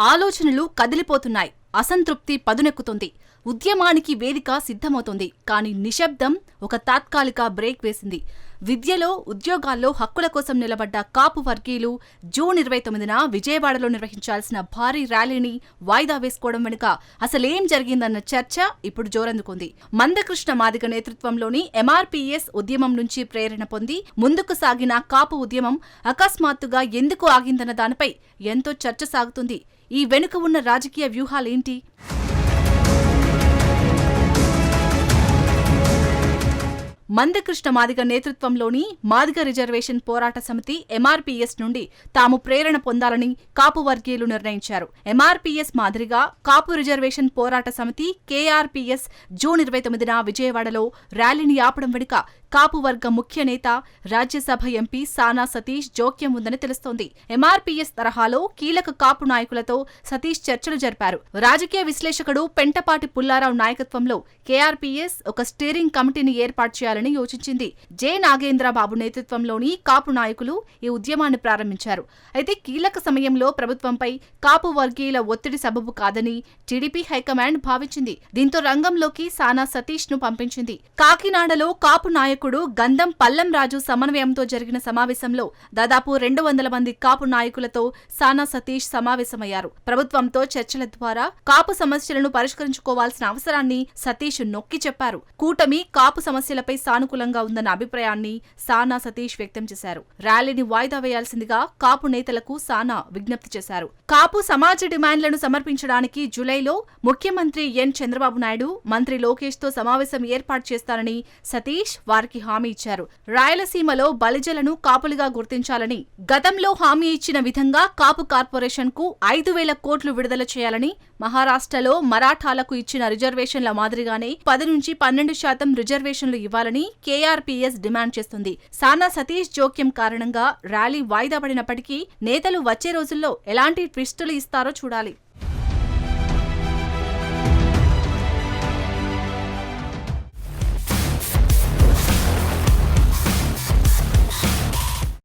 ఆలోచనలు కదిలిపోతున్నాయి. అసంతృప్తి పదునెక్కుతుంది. ఉద్యమానికి వేదిక సిద్ధమవుతోంది. కానీ నిశ్శబ్దం ఒక తాత్కాలిక బ్రేక్ వేసింది. విద్యలో, ఉద్యోగాల్లో హక్కుల కోసం నిలబడ్డ కాపు వర్గీయులు జూన్ 29న విజయవాడలో నిర్వహించాల్సిన భారీ ర్యాలీని వాయిదా వేసుకోవడం వెనుక అసలేం జరిగిందన్న చర్చ ఇప్పుడు జోరందుకుంది. మందకృష్ణ మాదిగ నేతృత్వంలోని MRPS ఉద్యమం నుంచి ప్రేరణ పొంది ముందుకు సాగిన కాపు ఉద్యమం అకస్మాత్తుగా ఎందుకు ఆగిందన్న దానిపై ఎంతో చర్చ సాగుతుంది. ఈ వెనుక ఉన్న రాజకీయ వ్యూహాలేంటి? మందకృష్ణ మాదిగ నేతృత్వంలోని మాదిగ రిజర్వేషన్ పోరాట సమితి MRPS నుండి తాము ప్రేరణ పొందాలని కాపు వర్గీయులు నిర్ణయించారు. MRPS మాదిరిగా కాపు రిజర్వేషన్ పోరాట సమితి KRPS జూన్ 29న విజయవాడలో ర్యాలీని ఆపడం వెనుక కాపు వర్గ ముఖ్య నేత, రాజ్యసభ ఎంపీ సానా సతీష్ జోక్యం ఉందని తెలుస్తోంది. MRPS తరహాలో కీలక కాపు నాయకులతో సతీష్ చర్చలు జరిపారు. రాజకీయ విశ్లేషకుడు పెంటపాటి పుల్లారావు నాయకత్వంలో KRPS ఒక స్టీరింగ్ కమిటీని ఏర్పాటు చేయాలని యోచించింది. జె నాగేంద్రబాబు నేతృత్వంలోని కాపు నాయకులు ఈ ఉద్యమాన్ని ప్రారంభించారు. అయితే కీలక సమయంలో ప్రభుత్వంపై కాపు వర్గీయుల ఒత్తిడి సబబు కాదని టీడీపీ హైకమాండ్ భావించింది. దీంతో రంగంలోకి సానా సతీష్ ను పంపించింది. కాకినాడలో కాపు నాయకుడు గంధం పల్లం రాజు సమన్వయంతో జరిగిన సమావేశంలో దాదాపు 200 మంది కాపు నాయకులతో సానా సతీష్ సమావేశమయ్యారు. ప్రభుత్వంతో చర్చల ద్వారా కాపు సమస్యలను పరిష్కరించుకోవాల్సిన అవసరాన్ని సతీష్ నొక్కి చెప్పారు. కూటమి కాపు సమస్యలపై సానుకూలంగా ఉందన్న అభిప్రాయాన్ని సానా సతీష్ వ్యక్తం చేశారు. ర్యాలీని వాయిదా వేయాల్సిందిగా కాపు నేతలకు సానా విజ్ఞప్తి చేశారు. కాపు సమాజ డిమాండ్లను సమర్పించడానికి జూలైలో ముఖ్యమంత్రి ఎన్ చంద్రబాబు నాయుడు, మంత్రి లోకేష్ తో సమావేశం ఏర్పాటు చేస్తారని సతీష్ వారికి హామీ ఇచ్చారు. రాయలసీమలో బలిజలను కాపులుగా గుర్తించాలని, గతంలో హామీ ఇచ్చిన విధంగా కాపు కార్పొరేషన్ కు 5,000 కోట్లు విడుదల చేయాలని, మహారాష్ట్రలో మరాఠాలకు ఇచ్చిన రిజర్వేషన్ల మాదిరిగానే 10-12% రిజర్వేషన్లు ఇవ్వాలని KRPS డిమాండ్ చేస్తుంది. సానా సతీష్ జోక్యం కారణంగా ర్యాలీ వాయిదా పడినప్పటికీ నేతలు వచ్చే రోజుల్లో ఎలాంటి ట్విస్టులు ఇస్తారో చూడాలి.